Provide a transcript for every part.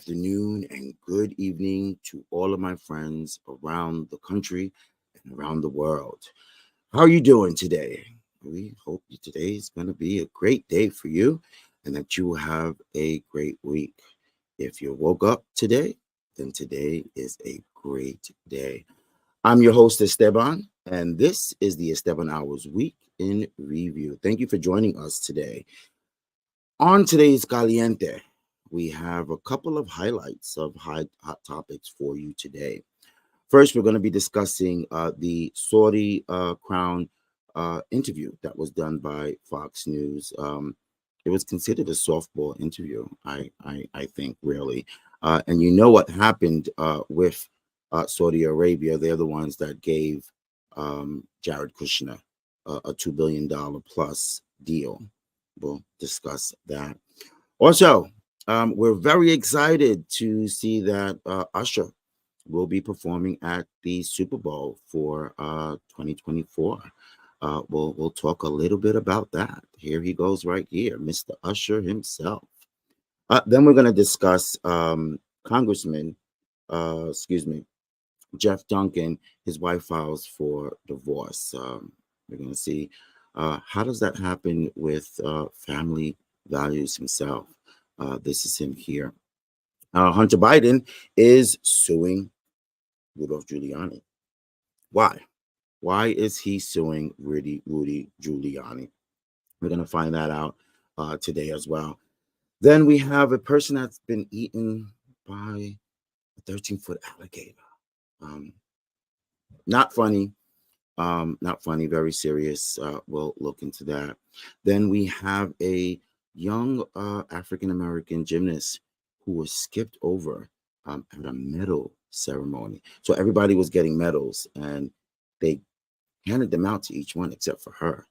afternoon, and good evening to all of my friends around the country and around the world. How are you doing today? We hope today is going to be a great day for you and that you will have a great week. If you woke up today, then today is a great day. I'm your host, Esteban, and this is the Esteban Hours Week in Review. Thank you for joining us today. On today's Caliente, we have a couple of highlights of hot topics for you today. First, we're going to be discussing the Saudi crown interview that was done by Fox News. It was considered a softball interview, I think, really. And you know what happened with Saudi Arabia? They're the ones that gave Jared Kushner a $2 billion plus deal. We'll discuss that. Also, we're very excited to see that Usher will be performing at the Super Bowl for 2024. We'll talk a little bit about that. Here he goes right here, Mr. Usher himself. Then we're going to discuss Congressman, Jeff Duncan. His wife files for divorce. We're going to see how does that happen with family values himself. This is him here. Hunter Biden is suing Rudolph Giuliani. Why? Why is he suing Rudy Giuliani? We're going to find that out today as well. Then we have a person that's been eaten by a 13-foot alligator. Not funny. Not funny, very serious. We'll look into that. Then we have a young African-American gymnast who was skipped over at a medal ceremony. So everybody was getting medals, and they handed them out to each one except for her.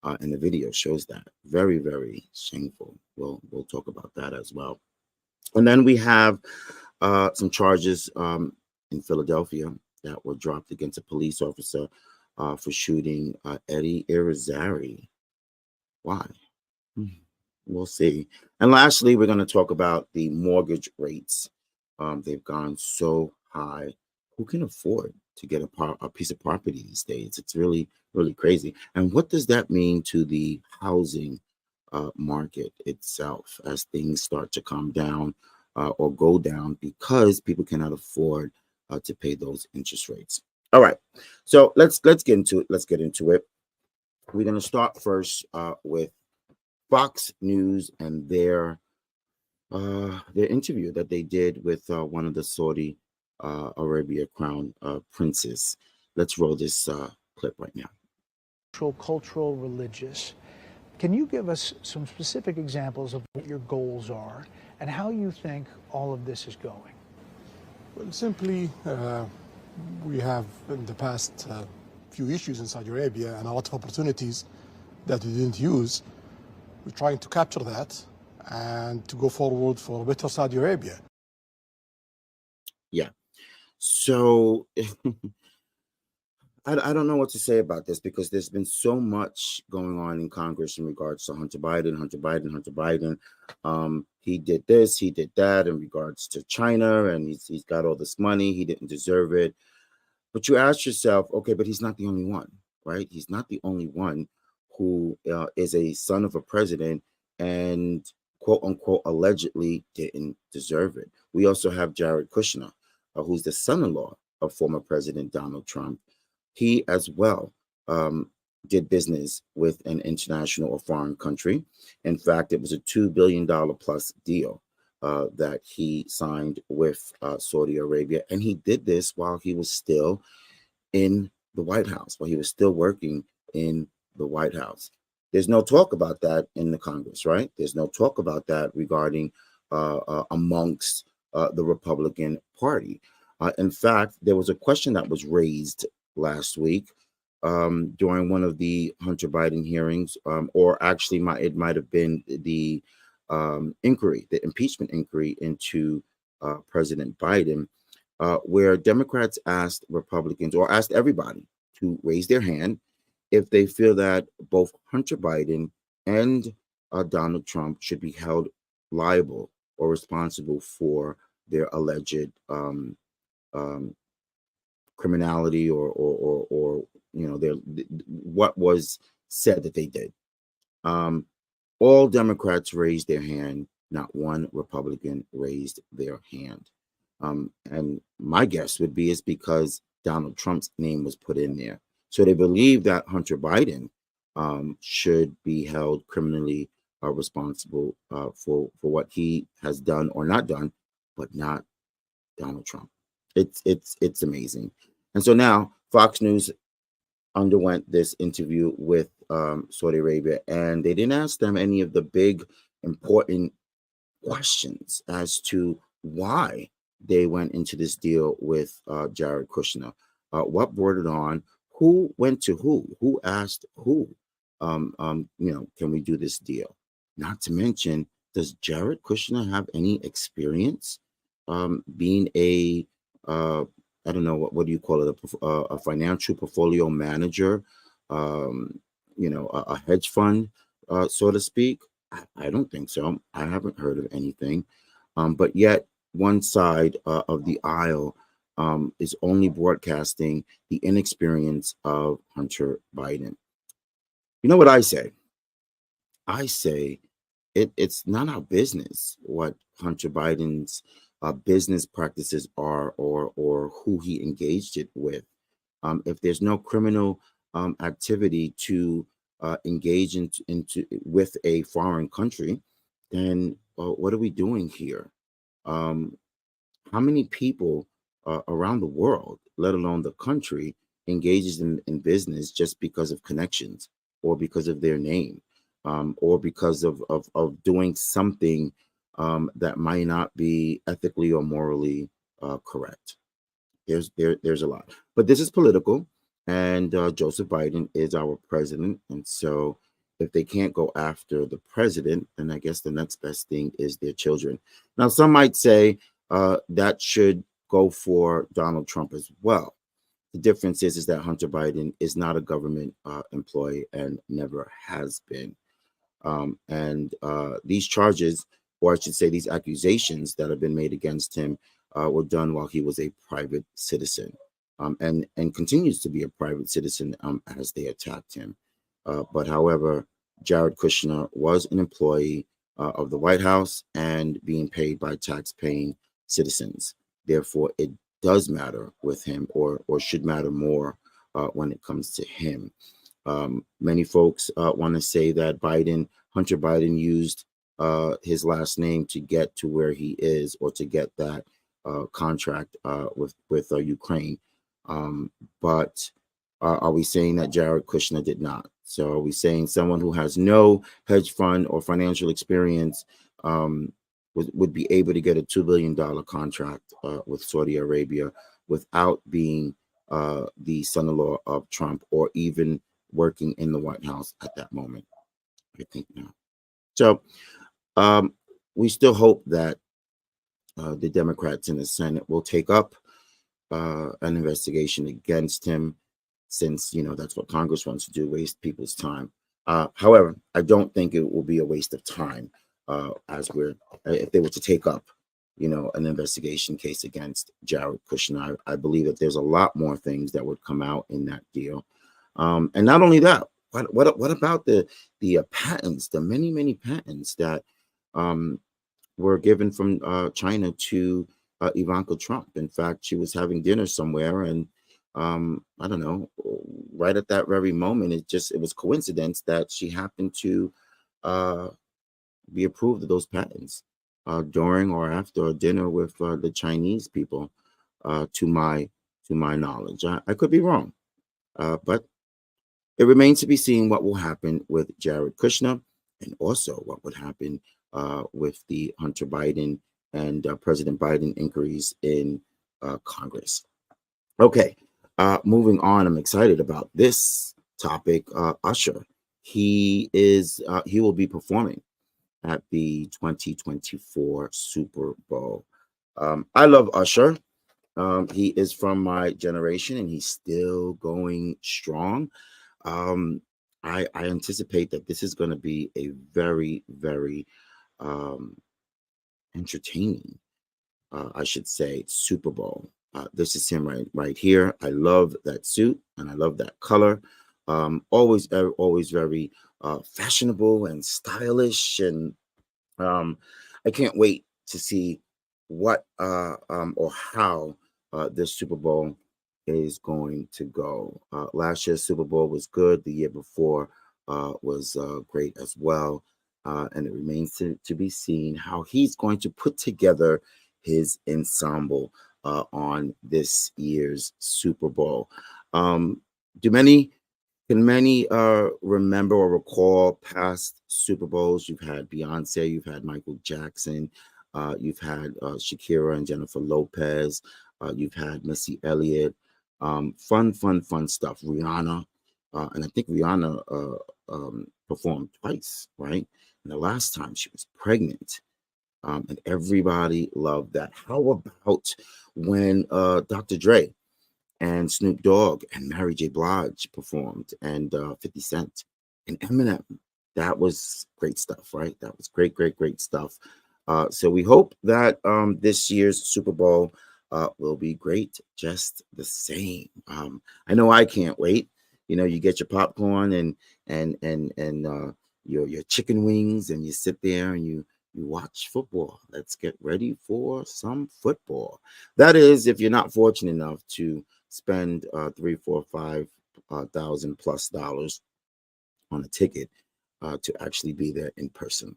And the video shows that. Very, very shameful. We'll talk about that as well. And then we have some charges in Philadelphia that were dropped against a police officer for shooting Eddie Irizarry. Why? We'll see. And lastly, we're going to talk about the mortgage rates. They've gone so high. Who can afford to get a piece of property these days? It's really, really crazy. And what does that mean to the housing market itself as things start to come down or go down because people cannot afford to pay those interest rates? All right, so let's get into it. Let's get into it. We're going to start first with Fox News and their interview that they did with one of the Saudi Arabia crown princes. Let's roll this clip right now. Cultural, religious. Can you give us some specific examples of what your goals are and how you think all of this is going? Well, simply, we have in the past few issues in Saudi Arabia and a lot of opportunities that we didn't use. We're trying to capture that and to go forward for a better Saudi Arabia. Yeah. So I don't know what to say about this because there's been so much going on in Congress in regards to Hunter Biden. He did this, he did that in regards to China, and he's got all this money. He didn't deserve it. But you ask yourself, okay, but he's not the only one, right? He's not the only one who is a son of a president and quote unquote allegedly didn't deserve it. We also have Jared Kushner, who's the son-in-law of former President Donald Trump. He as well did business with an international or foreign country. In fact, it was a $2 billion plus deal that he signed with Saudi Arabia. And he did this while he was still in the White House, while he was still working in the White House. There's no talk about that in the Congress, right? There's no talk about that regarding amongst the Republican Party. In fact, there was a question that was raised last week during one of the Hunter Biden hearings, or actually it might have been the inquiry, the impeachment inquiry into President Biden, where Democrats asked Republicans or asked everybody to raise their hand if they feel that both Hunter Biden and Donald Trump should be held liable or responsible for their alleged um, criminality or their what was said that they did. Um, all Democrats raised their hand. Not one Republican raised their hand. And my guess would be it's because Donald Trump's name was put in there. So they believe that Hunter Biden should be held criminally responsible for what he has done or not done, but not Donald Trump. It's amazing. And so now Fox News underwent this interview with Saudi Arabia, and they didn't ask them any of the big important questions as to why they went into this deal with Jared Kushner. What brought it on? Who went to who? Who asked who? Can we do this deal? Not to mention, does Jared Kushner have any experience being a I don't know what do you call it, a financial portfolio manager, a hedge fund, so to speak? I don't think so. I haven't heard of anything. But yet, one side of the aisle is only broadcasting the inexperience of Hunter Biden. You know what I say? I say it's not our business what Hunter Biden's business practices are or who he engaged it with. If there's no criminal activity to engage into with a foreign country, then what are we doing here? Um, how many people around the world, let alone the country, engages in business just because of connections or because of their name or because of doing something that might not be ethically or morally correct? There's a lot, but this is political, and Joseph Biden is our president, and so if they can't go after the president, then I guess the next best thing is their children. Now, some might say that should go for Donald Trump as well. The difference is that Hunter Biden is not a government employee and never has been. And these charges, or I should say, these accusations that have been made against him, were done while he was a private citizen, and continues to be a private citizen as they attacked him. But however, Jared Kushner was an employee of the White House and being paid by tax-paying citizens. Therefore, it does matter with him, or should matter more when it comes to him. Many folks want to say that Hunter Biden used his last name to get to where he is, or to get that contract with Ukraine. But are we saying that Jared Kushner did not? So are we saying someone who has no hedge fund or financial experience would be able to get a $2 billion contract with Saudi Arabia without being the son-in-law of Trump, or even working in the White House at that moment? I think not. So we still hope that the Democrats in the Senate will take up an investigation against him, since that's what Congress wants to do, waste people's time. However, I don't think it will be a waste of time if they were to take up an investigation case against Jared Kushner. I believe that there's a lot more things that would come out in that deal. And not only that, what about the patents, the many patents that were given from China to Ivanka Trump? In fact, she was having dinner somewhere, and I don't know, right at that very moment, it was coincidence that she happened to be approved of those patents during or after a dinner with the Chinese people, to my knowledge. I could be wrong, but it remains to be seen what will happen with Jared Kushner, and also what would happen with the Hunter Biden and President Biden inquiries in Congress. Okay, moving on. I'm excited about this topic. Usher, he will be performing at the 2024 Super Bowl. I love Usher. He is from my generation, and he's still going strong. I anticipate that this is going to be a very, very entertaining I should say, Superbowl. This is him right here. I love that suit and I love that color. Always very fashionable and stylish, and I can't wait to see what or how this Super Bowl is going to go. Last year's Super Bowl was good. The year before was great as well. And it remains to be seen how he's going to put together his ensemble on this year's Super Bowl. Um, do many Can many remember or recall past Super Bowls? You've had Beyonce, you've had Michael Jackson, you've had Shakira and Jennifer Lopez, you've had Missy Elliott. Fun stuff. Rihanna, and I think Rihanna performed twice, right? And the last time she was pregnant, and everybody loved that. How about when Dr. Dre and Snoop Dogg and Mary J. Blige performed, and 50 Cent and Eminem? That was great stuff, right? That was great stuff. So we hope that this year's Super Bowl will be great just the same. I know I can't wait. You know, you get your popcorn and your chicken wings, and you sit there and you watch football. Let's get ready for some football. That is, if you're not fortunate enough to spend 3, 4, 5 thousand plus dollars on a ticket to actually be there in person,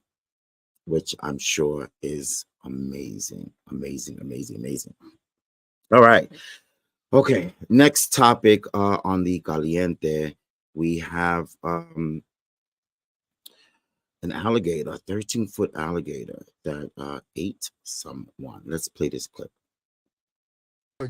which I'm sure is amazing. All right. Okay. Next topic on the Caliente, we have an alligator, a 13-foot alligator that ate someone. Let's play this clip.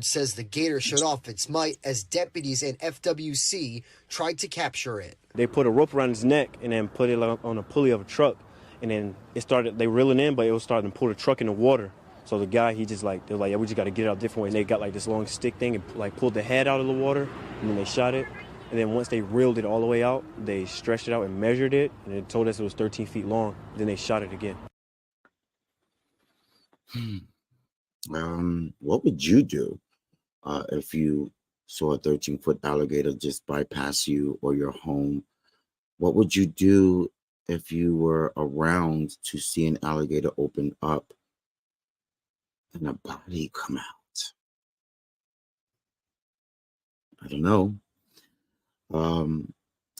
Says the gator showed off its might as deputies and FWC tried to capture it. They put a rope around his neck and then put it on a pulley of a truck, and then they reeling in, but it was starting to pull the truck in the water. So the guy, they're like, yeah, we just got to get it out a different way. And they got like this long stick thing and like pulled the head out of the water, and then they shot it. And then once they reeled it all the way out, they stretched it out and measured it, and it told us it was 13 feet long. Then they shot it again. What would you do if you saw a 13-foot alligator just bypass you or your home? What would you do if you were around to see an alligator open up and a body come out? I don't know.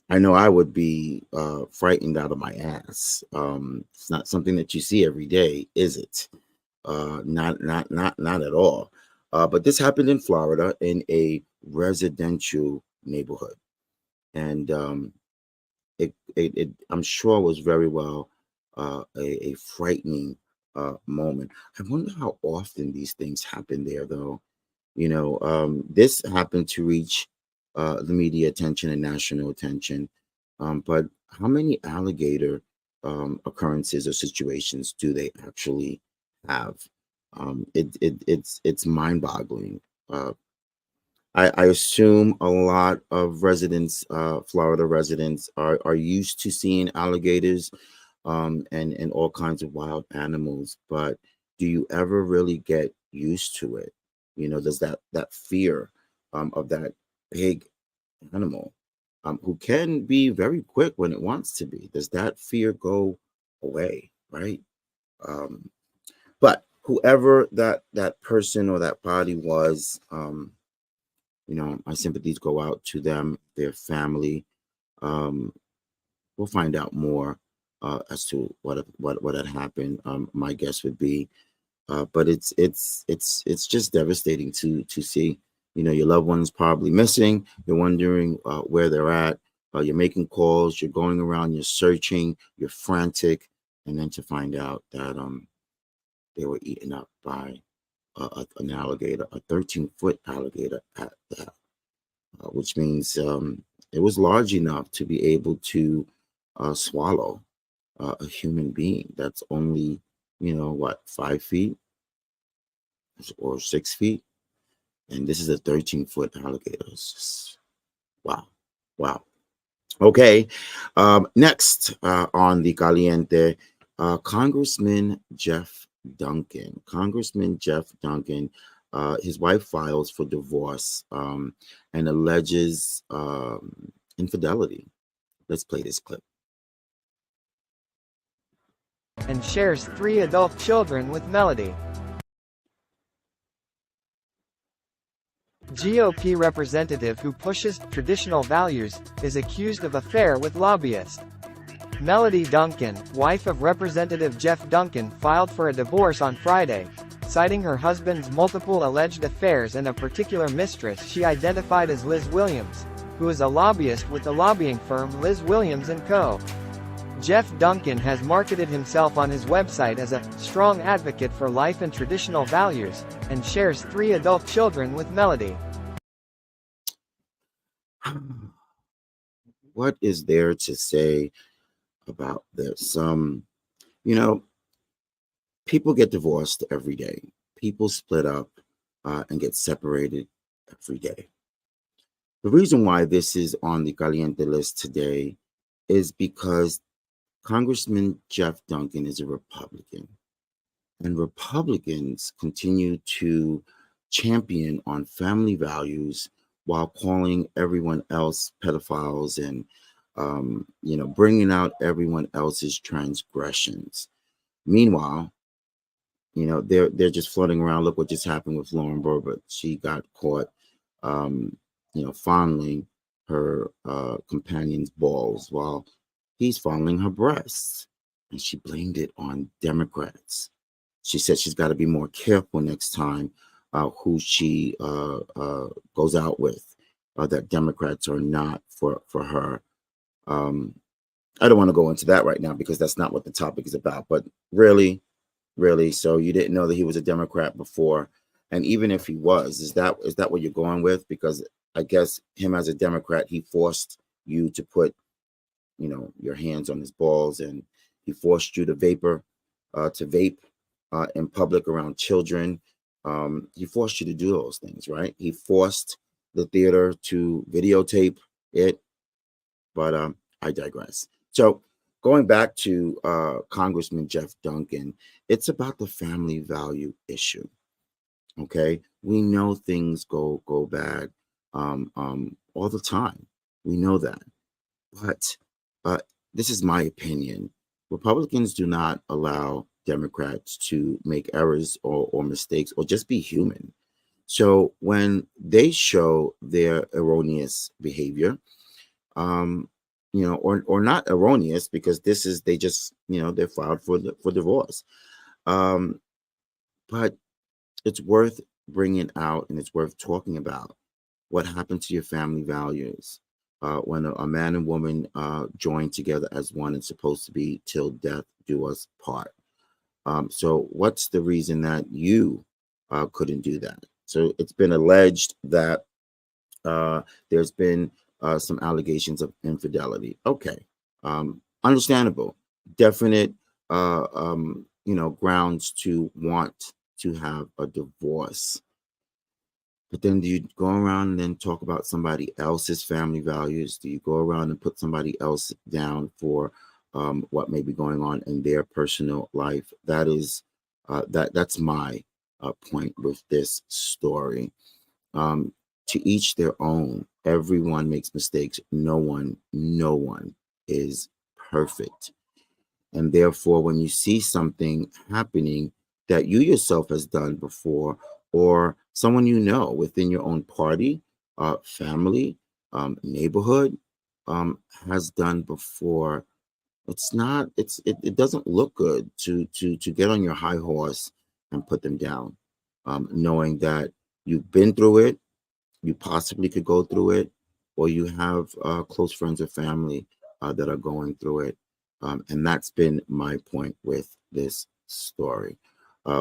I know I would be frightened out of my ass. It's not something that you see every day, is it? Not at all. But this happened in Florida in a residential neighborhood, and it I'm sure was very well a frightening moment. I wonder how often these things happen there, though. You know, this happened to reach the media attention and national attention, but how many alligator occurrences or situations do they actually have? It's mind-boggling. I assume a lot of residents, Florida residents, are used to seeing alligators and all kinds of wild animals, but do you ever really get used to it? You know, does that fear of that big animal, who can be very quick when it wants to be, does that fear go away, right? But whoever that person or that body was, you know, my sympathies go out to them, their family. We'll find out more as to what had happened. My guess would be, but it's just devastating to see. You know, your loved one's probably missing. You're wondering where they're at. You're making calls. You're going around. You're searching. You're frantic, and then to find out that they were eaten up by an alligator, a 13-foot alligator at that, which means it was large enough to be able to swallow a human being that's only, you know, what, 5 feet or 6 feet? And this is a 13-foot alligator. It's just, wow. Okay. Next on the Caliente, Congressman Jeff Duncan, Congressman Jeff Duncan, his wife files for divorce and alleges infidelity. Let's play this clip. And shares 3 adult children with Melody. GOP representative who pushes traditional values is accused of affair with lobbyist. Melody Duncan, wife of Representative Jeff Duncan, filed for a divorce on Friday, citing her husband's multiple alleged affairs and a particular mistress she identified as Liz Williams, who is a lobbyist with the lobbying firm Liz Williams & Co. Jeff Duncan has marketed himself on his website as a strong advocate for life and traditional values, and shares 3 adult children with Melody. What is there to say about this? People get divorced every day. People split up and get separated every day. The reason why this is on the Caliente list today is because Congressman Jeff Duncan is a Republican, and Republicans continue to champion on family values while calling everyone else pedophiles and, bringing out everyone else's transgressions. Meanwhile, they're just floating around. Look what just happened with Lauren Boebert. She got caught, fondling her companion's balls while he's fondling her breasts, and she blamed it on Democrats. She said she's got to be more careful next time who she goes out with, that Democrats are not for her. I don't want to go into that right now because that's not what the topic is about, but really, so you didn't know that he was a Democrat before? And even if he was, is that what you're going with? Because I guess him as a Democrat, he forced you to put your hands on his balls, and he forced you to vape in public around children. He forced you to do those things, right? He forced the theater to videotape it, but I digress. So going back to Congressman Jeff Duncan, it's about the family value issue. Okay, we know things go bad all the time. We know that, but this is my opinion. Republicans do not allow Democrats to make errors or mistakes or just be human. So when they show their erroneous behavior, or not erroneous, because they just they're filed for divorce. But it's worth bringing out, and it's worth talking about what happened to your family values when a man and woman join together as one. It's supposed to be till death do us part. So what's the reason that you couldn't do that? So it's been alleged that there's been some allegations of infidelity. Okay, understandable, definite, grounds to want to have a divorce. But then do you go around and then talk about somebody else's family values? Do you go around and put somebody else down for what may be going on in their personal life? That is that's my point with this story. To each their own. Everyone makes mistakes. No one is perfect. And therefore, when you see something happening that you yourself has done before, or someone within your own party, family, neighborhood has done before, it doesn't look good to get on your high horse and put them down, knowing that you've been through it, you possibly could go through it, or you have close friends or family that are going through it. And that's been my point with this story.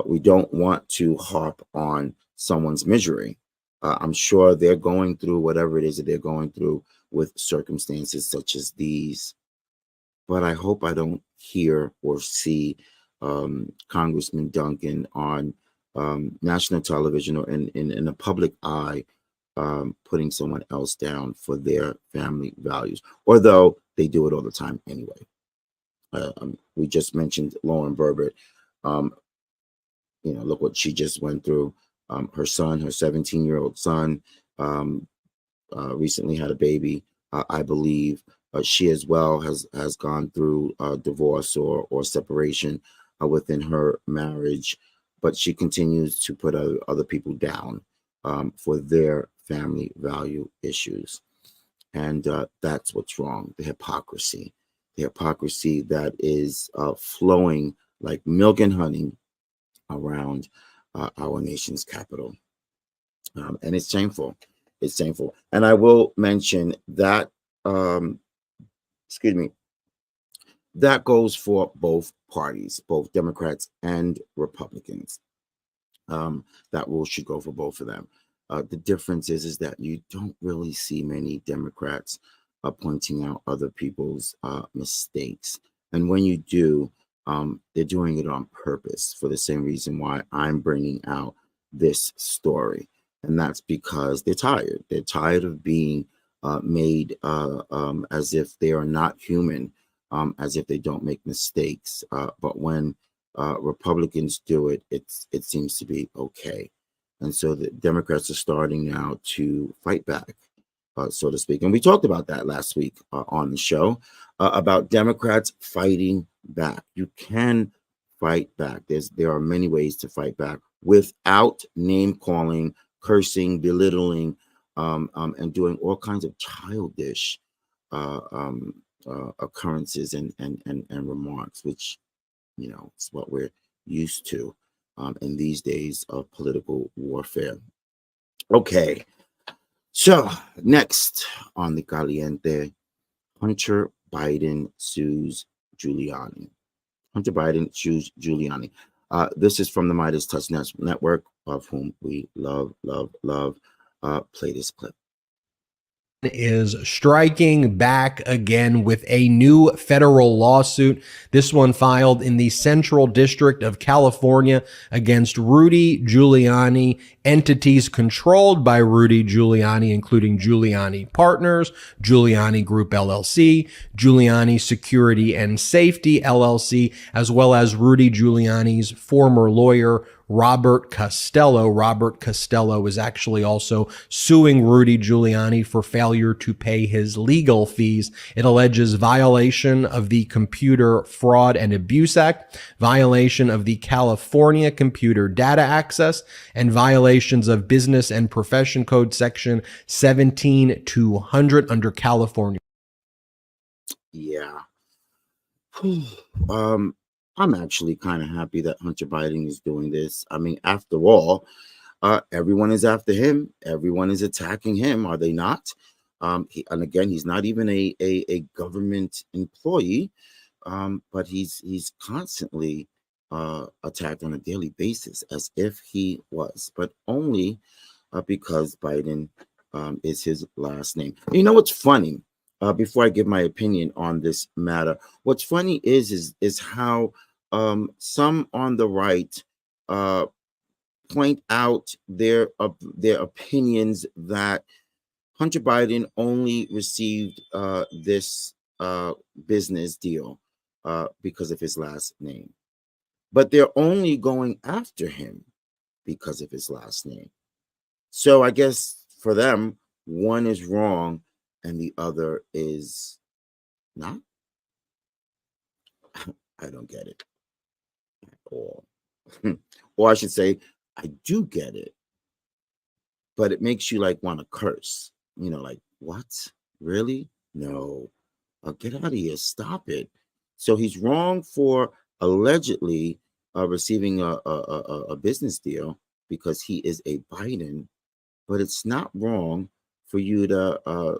We don't want to harp on someone's misery. I'm sure they're going through whatever it is that they're going through with circumstances such as these. But I hope I don't hear or see Congressman Duncan on national television or in the public eye putting someone else down for their family values, although they do it all the time anyway. We just mentioned Lauren Boebert. look what she just went through. Her son, her 17-year-old son, recently had a baby, I believe. She as well has gone through divorce or separation within her marriage, but she continues to put other people down for their family value issues. And that's what's wrong, the hypocrisy that is flowing like milk and honey around our nation's capital. And it's shameful. It's shameful. And I will mention that, excuse me, that goes for both parties, both Democrats and Republicans. That rule should go for both of them. The difference is that you don't really see many Democrats pointing out other people's mistakes. And when you do, they're doing it on purpose for the same reason why I'm bringing out this story. And that's because they're tired. They're tired of being made as if they are not human, as if they don't make mistakes. But when Republicans do it, it seems to be okay. And so the Democrats are starting now to fight back, so to speak. And we talked about that last week on the show, about Democrats fighting back. You can fight back. There are many ways to fight back without name calling, cursing, belittling, and doing all kinds of childish occurrences and remarks, which, is what we're used to in these days of political warfare. Okay, so next on the Caliente, Hunter Biden sues Giuliani. Hunter Biden sues Giuliani. This is from the Midas Touch Network, of whom we love. Play this clip. Is striking back again with a new federal lawsuit. This one filed in the Central District of California against Rudy Giuliani, entities controlled by Rudy Giuliani, including Giuliani Partners, Giuliani Group LLC, Giuliani Security and Safety LLC, as well as Rudy Giuliani's former lawyer, Robert Costello. Robert Costello is actually also suing Rudy Giuliani for failure to pay his legal fees. It alleges violation of the Computer Fraud and Abuse Act, violation of the California Computer Data Access, and violations of Business and Profession Code Section 17200 under California. Yeah. I'm actually kind of happy that Hunter Biden is doing this. I mean, after all, everyone is after him. Everyone is attacking him, are they not? And again, he's not even a government employee, but he's constantly attacked on a daily basis as if he was, but only because Biden is his last name. You know what's funny? Before I give my opinion on this matter, what's funny is how some on the right point out their opinions that Hunter Biden only received this business deal because of his last name, but they're only going after him because of his last name. So I guess for them, one is wrong and the other is not. I don't get it at all. Or I should say, I do get it, but it makes you like want to curse. Like, what? Really? No. Get out of here. Stop it. So he's wrong for allegedly receiving a business deal because he is a Biden, but it's not wrong for you to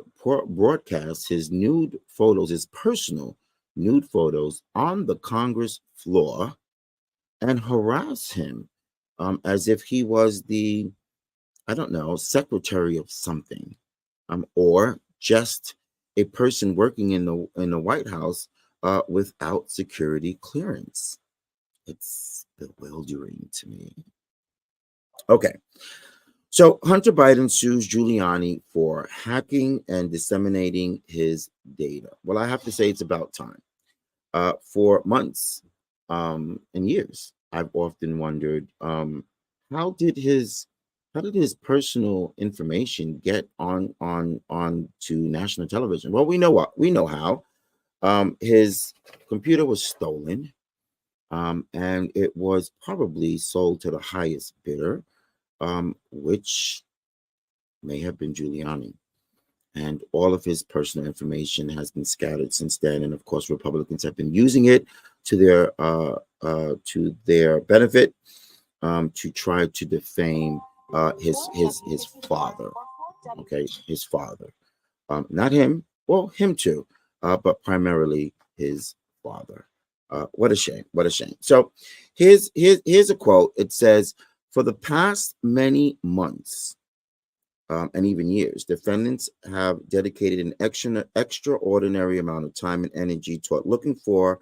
broadcast his nude photos, his personal nude photos on the Congress floor and harass him as if he was the, I don't know, secretary of something, or just a person working in the White House without security clearance. It's bewildering to me. Okay. So Hunter Biden sues Giuliani for hacking and disseminating his data. Well, I have to say it's about time. For months and years, I've often wondered, how did his personal information get on to national television? Well, we know how. His computer was stolen, and it was probably sold to the highest bidder, which may have been Giuliani. And all of his personal information has been scattered since then. And of course, Republicans have been using it to their benefit, to try to defame his father. Okay, his father, not him. Well, him too, but primarily his father. What a shame! What a shame. So, here's a quote. It says, "For the past many months." And even years, defendants have dedicated an extraordinary amount of time and energy toward looking for,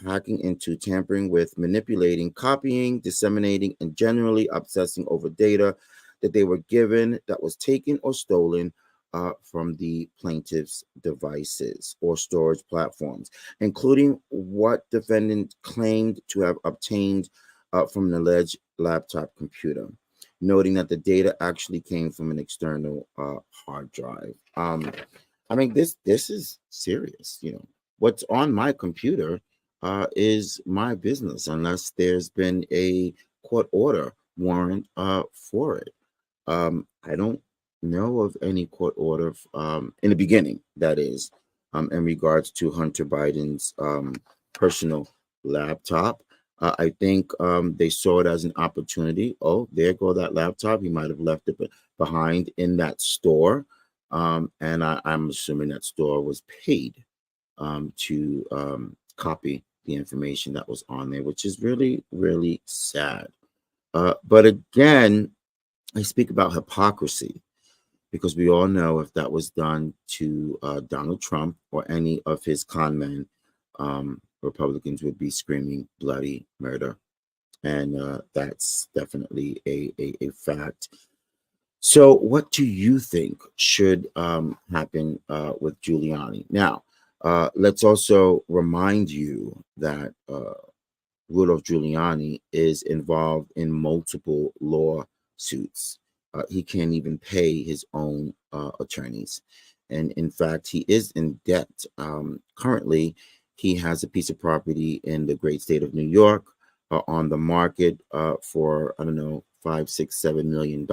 hacking into, tampering with, manipulating, copying, disseminating, and generally obsessing over data that they were given that was taken or stolen from the plaintiff's devices or storage platforms, including what defendant claimed to have obtained from an alleged laptop computer, noting that the data actually came from an external hard drive. I mean, this is serious. You know, what's on my computer is my business, unless there's been a court order warrant for it. I don't know of any court order in the beginning, that is, in regards to Hunter Biden's personal laptop. I think they saw it as an opportunity. Oh, there go that laptop. He might have left it behind in that store. And I'm assuming that store was paid to copy the information that was on there, which is really, really sad. But again, I speak about hypocrisy, because we all know if that was done to Donald Trump or any of his con men, Republicans would be screaming bloody murder. And that's definitely a fact. So what do you think should happen with Giuliani? Now, let's also remind you that Rudolph Giuliani is involved in multiple lawsuits. He can't even pay his own attorneys. And in fact, he is in debt. Currently, he has a piece of property in the great state of New York on the market for, I don't know, $5, $6, $7 million.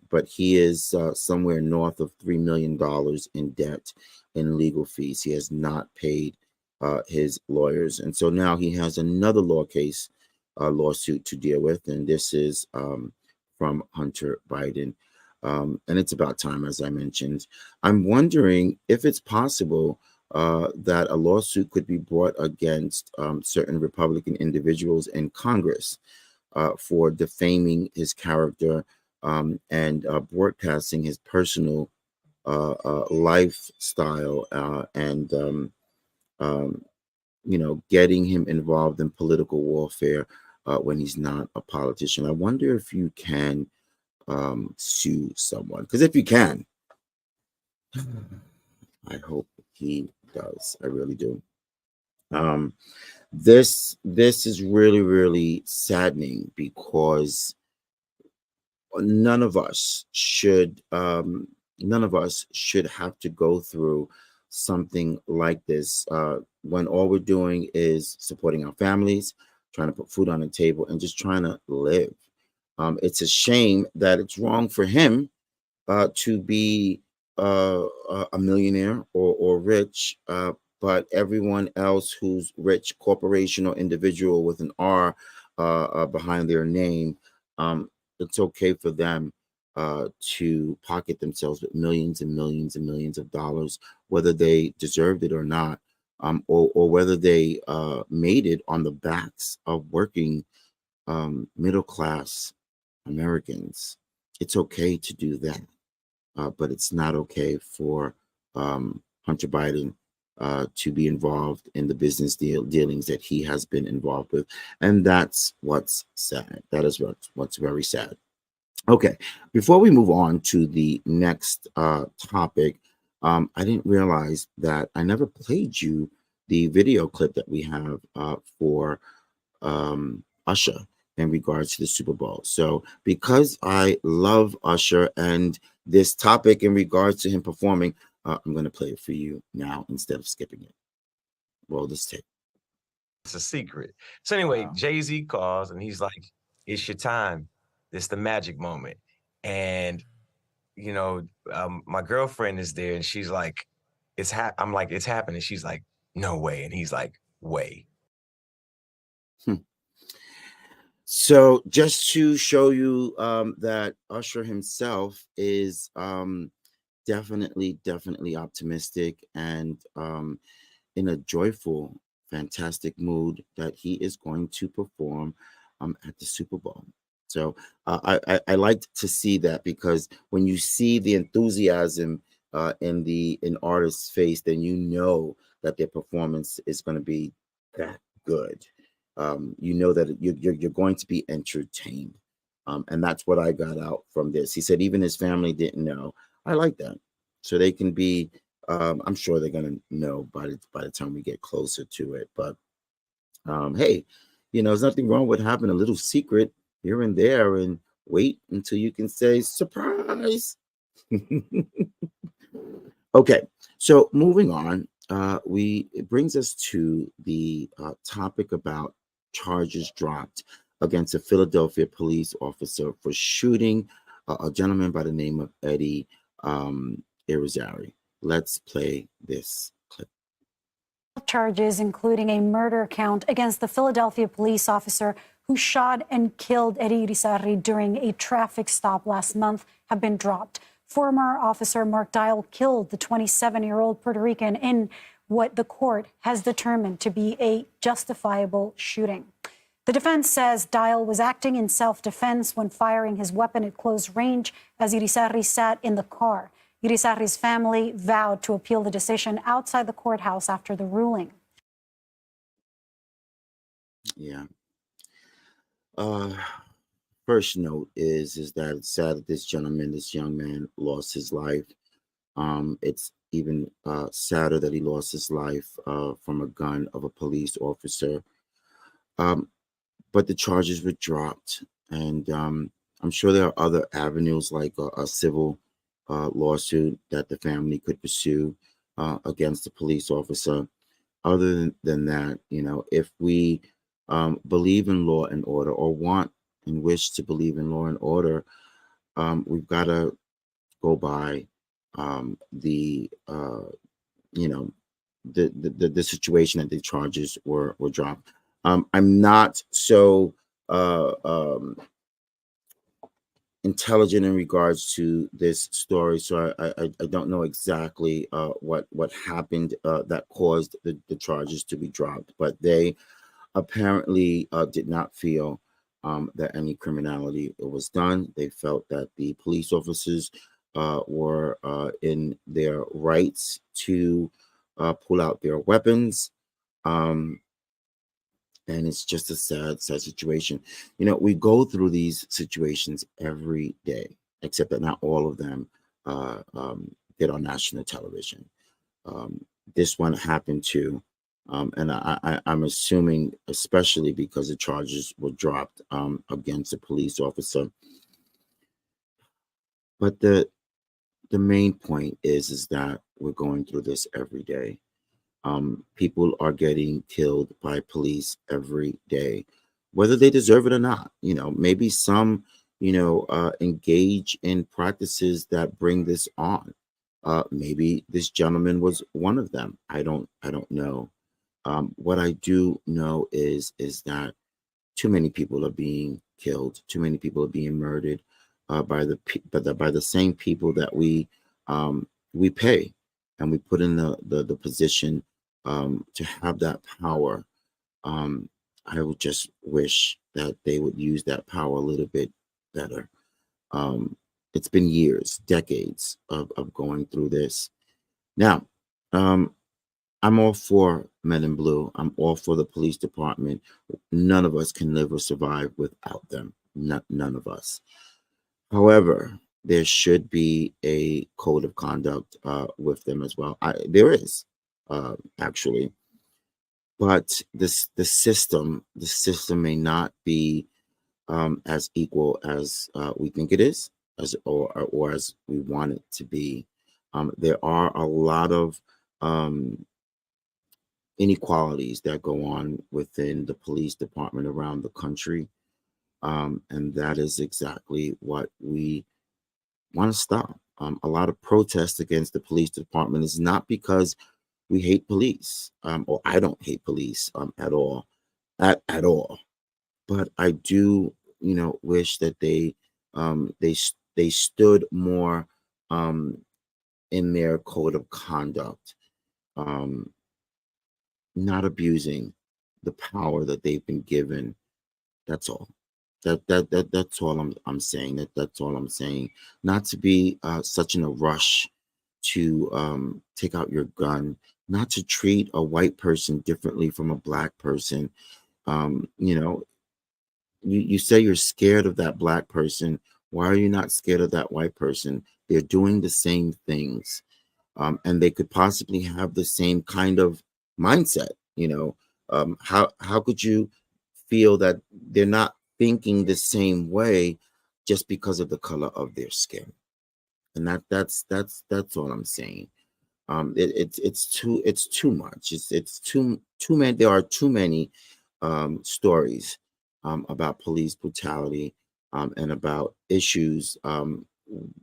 But he is somewhere north of $3 million in debt in legal fees. He has not paid his lawyers. And so now he has another lawsuit to deal with. And this is from Hunter Biden. And it's about time, as I mentioned. I'm wondering if it's possible that a lawsuit could be brought against certain Republican individuals in Congress for defaming his character and broadcasting his personal lifestyle and getting him involved in political warfare when he's not a politician. I wonder if you can sue someone, because if you can, I hope he does. I really do. This is really, really saddening, because none of us should have to go through something like this when all we're doing is supporting our families, trying to put food on the table, and just trying to live. It's a shame that it's wrong for him to be a millionaire or rich, but everyone else who's rich, corporation or individual with an R behind their name, it's okay for them to pocket themselves with millions and millions and millions of dollars, whether they deserved it or not, or whether they made it on the backs of working middle class Americans. It's okay to do that, but it's not okay for Hunter Biden to be involved in the business dealings that he has been involved with, and that's what's sad. That is what's very sad. Okay, before we move on to the next topic, I didn't realize that I never played you the video clip that we have for Usher in regards to the Super Bowl. So because I love Usher and this topic in regards to him performing, I'm going to play it for you now instead of skipping it. Roll this tape. It's a secret. So anyway, Jay-Z calls and he's like, it's your time. It's the magic moment. And, you know, my girlfriend is there and she's like, I'm like, it's happening. She's like, no way. And he's like, way. So just to show you that Usher himself is definitely optimistic and in a joyful, fantastic mood that he is going to perform at the Super Bowl. So I liked to see that, because when you see the enthusiasm in artist's face, then you know that their performance is going to be that good. You know that you're going to be entertained. And that's what I got out from this. He said even his family didn't know. I like that. So they can be, I'm sure they're going to know by the time we get closer to it. But hey, you know, there's nothing wrong with having a little secret here and there and wait until you can say surprise. Okay, so moving on, it brings us to the topic about charges dropped against a Philadelphia police officer for shooting a gentleman by the name of Eddie Irizarry. Let's play this clip. Charges including a murder count against the Philadelphia police officer who shot and killed Eddie Irizarry during a traffic stop last month have been dropped. Former officer Mark Dial killed the 27-year-old Puerto Rican in what the court has determined to be a justifiable shooting. The defense says Dial was acting in self-defense when firing his weapon at close range as Irizarry sat in the car. Irizarry's family vowed to appeal the decision outside the courthouse after the ruling. Yeah. First note is that it's sad that this young man lost his life. It's even sadder that he lost his life from a gun of a police officer. But the charges were dropped, and I'm sure there are other avenues like a civil lawsuit that the family could pursue against the police officer. Other than that, you know, if we believe in law and order, or want and wish to believe in law and order, we've got to go by the situation that the charges were dropped. I'm not so intelligent in regards to this story, so I don't know exactly what happened that caused the charges to be dropped, but they apparently did not feel that any criminality was done. They felt that the police officers were in their rights to pull out their weapons. And it's just a sad situation. You know, we go through these situations every day, except that not all of them get on national television. This one happened too. And I'm assuming, especially because the charges were dropped against a police officer. But the main point is that we're going through this every day. People are getting killed by police every day, whether they deserve it or not. You know, maybe some, engage in practices that bring this on. Maybe this gentleman was one of them. I don't know. What I do know is that too many people are being killed. Too many people are being murdered by the same people that we pay and we put in the position to have that power. I would just wish that they would use that power a little bit better. It's been years, decades of going through this. Now, I'm all for Men in Blue. I'm all for the police department. None of us can live or survive without them. None of us. However, there should be a code of conduct with them as well. There is, actually. but the system may not be as equal as we think it is, or as we want it to be. There are a lot of inequalities that go on within the police department around the country, and that is exactly what we want to stop. A lot of protests against the police department is not because we hate police, or I don't hate police at all, at all. But I do, wish that they stood more in their code of conduct, not abusing the power that they've been given. That's all. That's all I'm saying. That's all I'm saying. Not to be such in a rush to take out your gun, not to treat a white person differently from a black person. You say you're scared of that black person. Why are you not scared of that white person? They're doing the same things, and they could possibly have the same kind of mindset. How could you feel that they're not thinking the same way just because of the color of their skin? And that's all I'm saying. It's too much. It's too many. There are too many stories about police brutality and about issues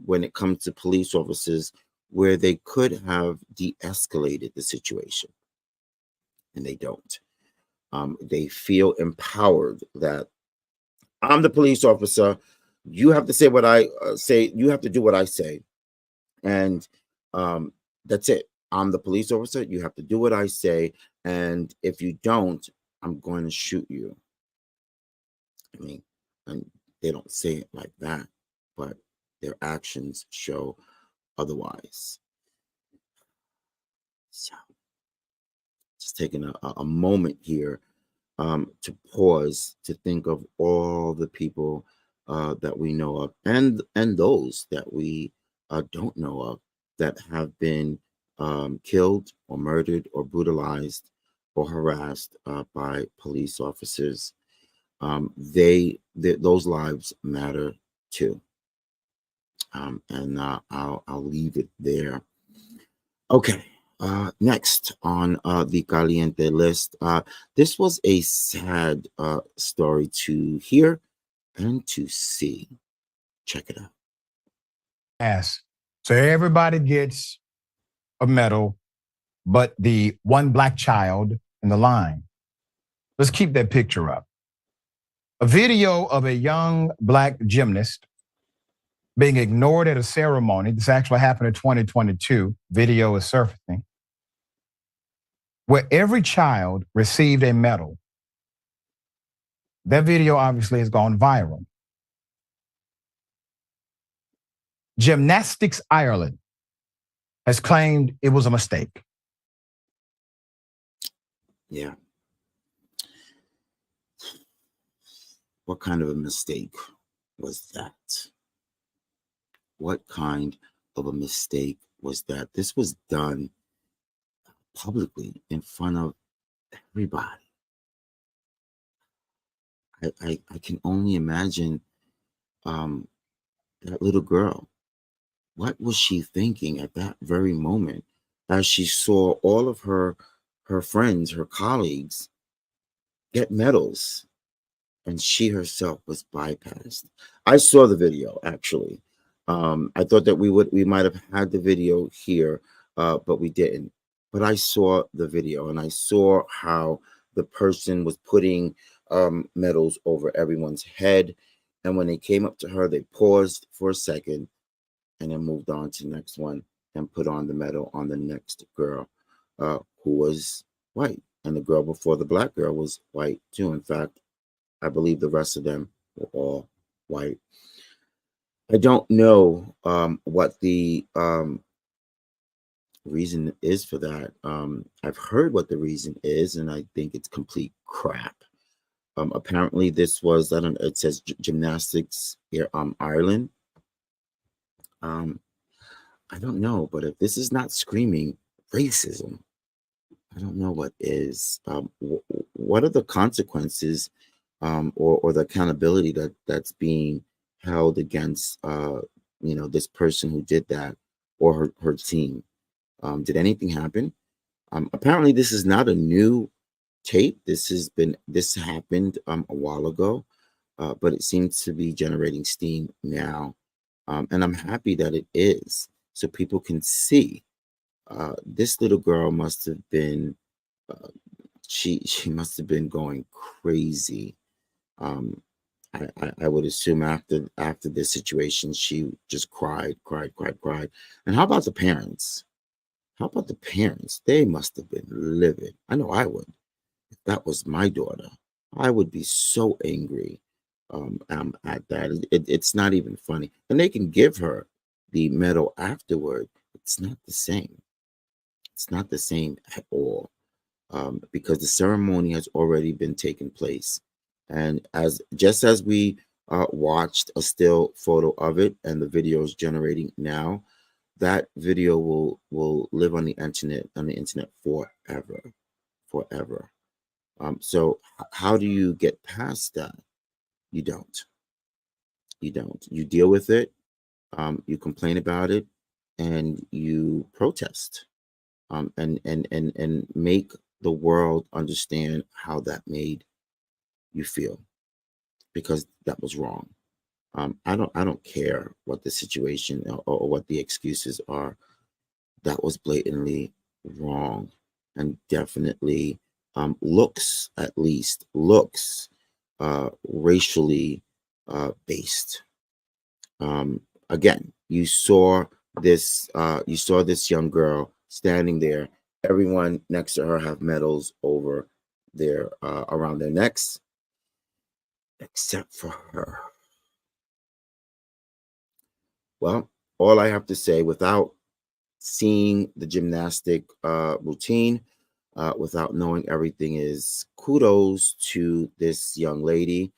when it comes to police officers where they could have de-escalated the situation, and they don't. They feel empowered that I'm the police officer. You have to say what I say. You have to do what I say, and that's it. I'm the police officer. You have to do what I say, and if you don't, I'm going to shoot you. I mean, and they don't say it like that, but their actions show otherwise. So, just taking a moment here to pause to think of all the people that we know of, and those that we don't know of, that have been killed or murdered or brutalized or harassed by police officers. Those lives matter too. And I'll leave it there. Okay. Next on the Caliente list, this was a sad story to hear and to see. Check it out. So everybody gets a medal, but the one black child in the line. Let's keep that picture up. A video of a young black gymnast being ignored at a ceremony. This actually happened in 2022. Video is surfacing, where every child received a medal. That video obviously has gone viral. Gymnastics Ireland has claimed it was a mistake. Yeah. What kind of a mistake was that? What kind of a mistake was that? This was done publicly in front of everybody. I can only imagine that little girl. What was she thinking at that very moment as she saw all of her friends, her colleagues get medals, and she herself was bypassed? I saw the video, actually. I thought that we might have had the video here, but we didn't. But I saw the video, and I saw how the person was putting medals over everyone's head. And when they came up to her, they paused for a second and then moved on to the next one and put on the medal on the next girl, who was white. And the girl before the black girl was white too. In fact, I believe the rest of them were all white. I don't know what the reason is for that. I've heard what the reason is, and I think it's complete crap. Apparently, this was, I don't know, it says Gymnastics here, Ireland. I don't know, but if this is not screaming racism, I don't know what is. What are the consequences, or the accountability that's being held against, this person who did that, or her team? Did anything happen? Apparently, this is not a new tape. This happened a while ago, but it seems to be generating steam now, and I'm happy that it is, so people can see. This little girl must have been, uh, she must have been going crazy. Um, I would assume after this situation, she just cried, cried, cried, cried. And how about the parents? How about the parents? They must have been livid. I know I would. If that was my daughter, I would be so angry, at that. It's not even funny. And they can give her the medal afterward. It's not the same. It's not the same at all, because the ceremony has already been taking place. And just as we watched a still photo of it, and the video is generating now, that video will live on the internet forever, forever. So how do you get past that? You don't. You don't. You deal with it. You complain about it, and you protest, and make the world understand how that made you feel, because that was wrong. I don't care what the situation, or what the excuses are. That was blatantly wrong, and definitely, looks racially based. Again, you saw this young girl standing there. Everyone next to her have medals over their around their necks, except for her. Well, all I have to say, without seeing the gymnastic routine, without knowing everything, is kudos to this young lady,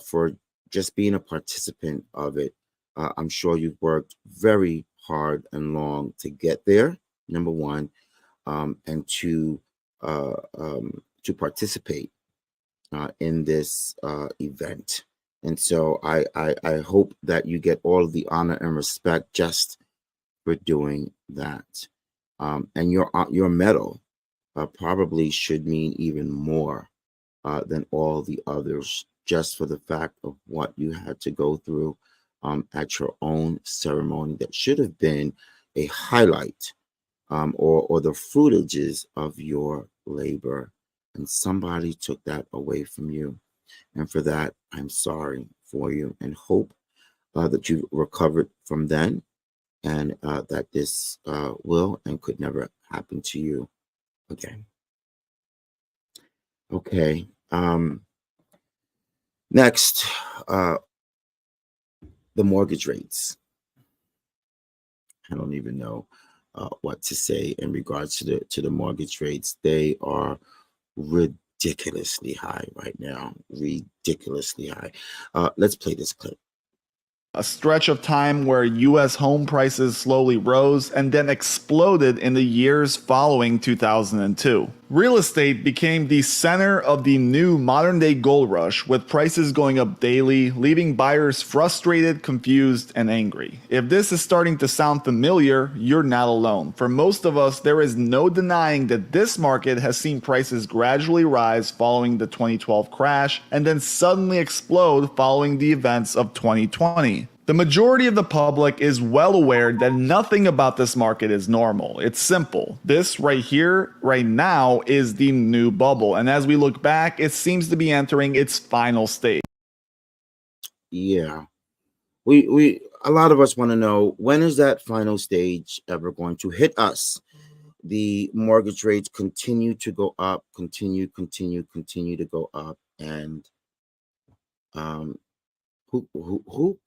for just being a participant of it. I'm sure you've worked very hard and long to get there, number one, and to participate in this event. And so I hope that you get all of the honor and respect just for doing that. And your medal probably should mean even more than all the others, just for the fact of what you had to go through at your own ceremony that should have been a highlight, or the fruitages of your labor. And somebody took that away from you. And for that, I'm sorry for you, and hope that you've recovered from then, and that this will and could never happen to you again. Okay. Next, the mortgage rates. I don't even know what to say in regards to the mortgage rates. They are ridiculously high right now. Ridiculously high. Let's play this clip. A stretch of time where U.S. home prices slowly rose and then exploded in the years following 2002. Real estate became the center of the new modern-day gold rush, with prices going up daily, leaving buyers frustrated, confused, and angry. If this is starting to sound familiar, you're not alone. For most of us, there is no denying that this market has seen prices gradually rise following the 2012 crash and then suddenly explode following the events of 2020. The majority of the public is well aware that nothing about this market is normal. It's simple. This right here, right now, is the new bubble. And as we look back, it seems to be entering its final stage. Yeah. A lot of us want to know, when is that final stage ever going to hit us? The mortgage rates continue to go up, continue to go up. And who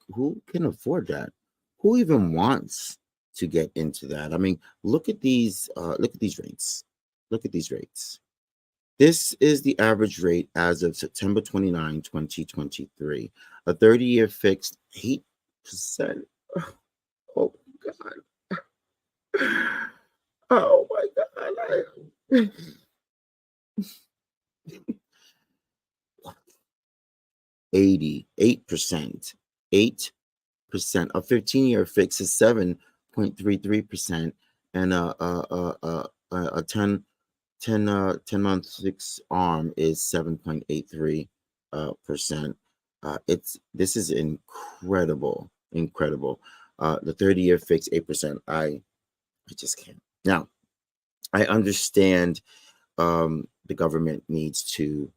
can afford that? Who even wants to get into that? I mean, look at these rates. Look at these rates. This is the average rate as of September 29, 2023. A 30-year fixed 8%. Oh my God. Oh my God. 88%. 8%. A 15-year fix is 7.33%, and a 10 month fixed arm is 7.83%. This is incredible. The 30-year fix 8%. I just can't. Now, I understand the government needs to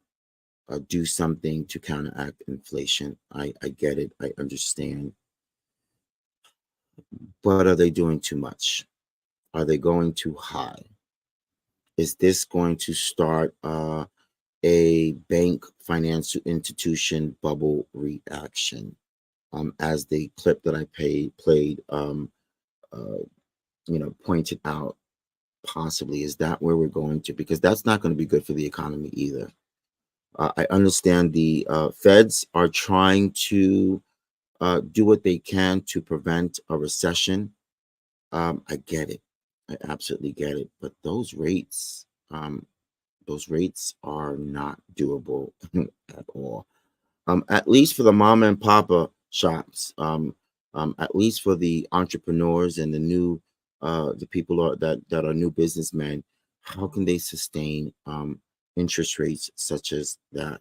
do something to counteract inflation. I get it. I understand. But are they doing too much? Are they going too high? Is this going to start a bank financial institution bubble reaction? As the clip that I played, pointed out, possibly is that where we're going to? Because that's not going to be good for the economy either. I understand the feds are trying to do what they can to prevent a recession. I get it. I absolutely get it. But those rates are not doable at all. At least for the mama and papa shops, at least for the entrepreneurs and the people that are new businessmen, how can they sustain interest rates such as that?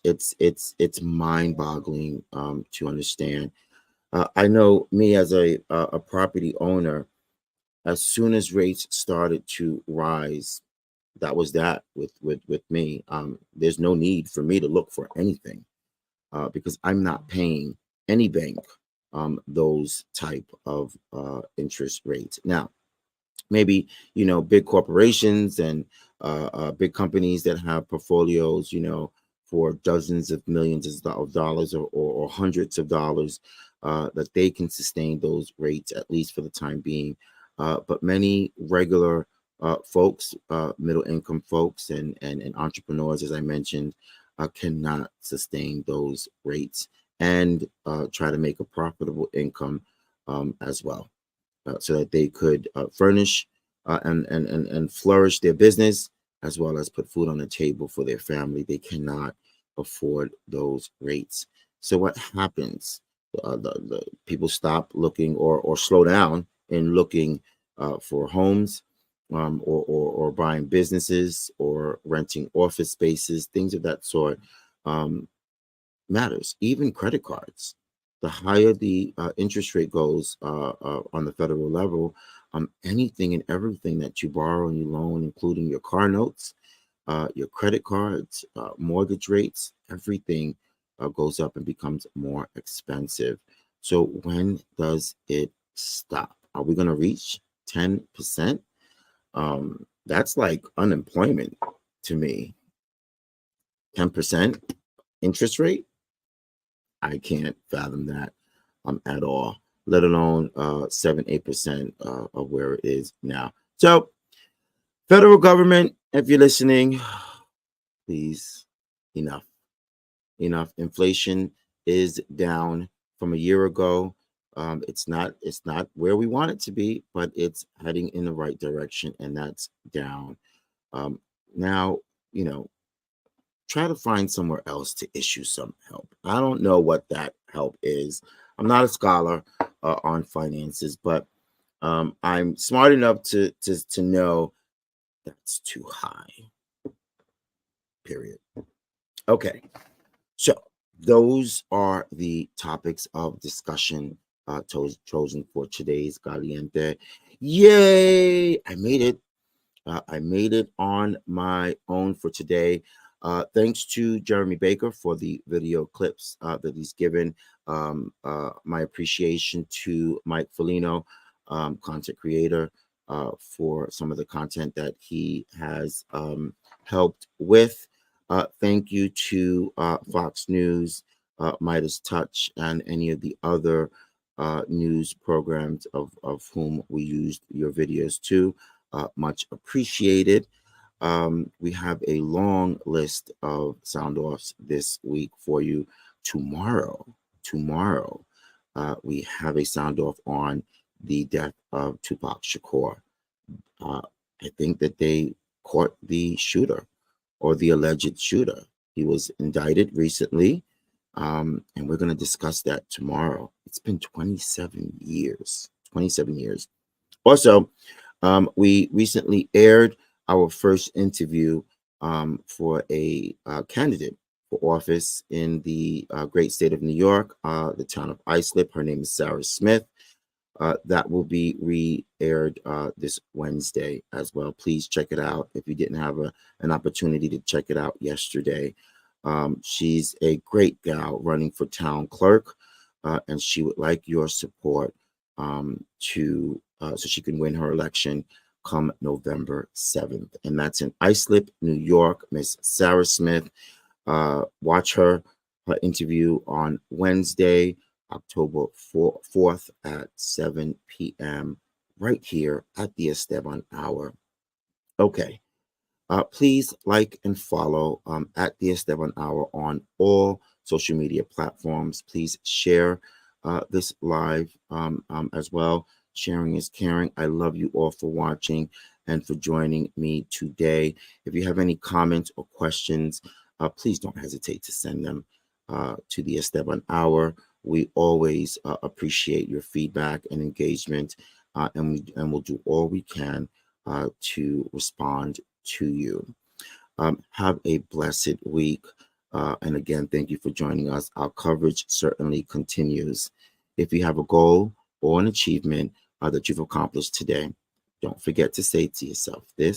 It's mind-boggling to understand. I know me as a property owner, as soon as rates started to rise, that was that with me. There's no need for me to look for anything because I'm not paying any bank those type of interest rates. Now, maybe big corporations and big companies that have portfolios, for dozens of millions of dollars or hundreds of dollars, that they can sustain those rates at least for the time being. But many regular folks, middle income folks, and entrepreneurs, as I mentioned, cannot sustain those rates and try to make a profitable income as well, so that they could furnish and flourish their business as well as put food on the table for their family. They cannot afford those rates. So what happens? The people stop looking or slow down in looking for homes, or buying businesses or renting office spaces, things of that sort. Matters. Even credit cards. The higher the interest rate goes on the federal level, anything and everything that you borrow and you loan, including your car notes, your credit cards, mortgage rates, everything goes up and becomes more expensive. So when does it stop? Are we going to reach 10%? That's like unemployment to me. 10% interest rate? I can't fathom that at all, let alone 7-8% of where it is now. So, federal government, if you're listening, please, enough. Inflation is down from a year ago. It's not where we want it to be, but it's heading in the right direction, and that's down. Now, try to find somewhere else to issue some help. I don't know what that help is. I'm not a scholar on finances, but I'm smart enough to know that's too high. Period. Okay. So those are the topics of discussion chosen for today's Caliente. Yay! I made it. I made it on my own for today. Thanks to Jeremy Baker for the video clips that he's given. My appreciation to Mike Foligno, content creator, for some of the content that he has helped with. Thank you to Fox News, Midas Touch, and any of the other news programs of whom we used your videos to. Much appreciated. We have a long list of sound offs this week for you. Tomorrow, we have a sound off on the death of Tupac Shakur. I think that they caught the shooter or the alleged shooter. He was indicted recently, and we're going to discuss that tomorrow. It's been 27 years. 27 years. Also, we recently aired our first interview for a candidate for office in the great state of New York, the town of Islip. Her name is Sarah Smith. That will be re-aired this Wednesday as well. Please check it out if you didn't have an opportunity to check it out yesterday. She's a great gal running for town clerk, and she would like your support so she can win her election come November 7th. And that's in Islip, New York. Miss Sarah Smith. Watch her interview on Wednesday, October 4th at 7 p.m. right here at the Esteban Hour. Okay. Please like and follow at the Esteban Hour on all social media platforms. Please share this live as well. Sharing is caring. I love you all for watching and for joining me today. If you have any comments or questions, please don't hesitate to send them to the Esteban Hour. We always appreciate your feedback and engagement, and we'll do all we can to respond to you. Have a blessed week. And again, thank you for joining us. Our coverage certainly continues. If you have a goal or an achievement that you've accomplished today, don't forget to say to yourself, this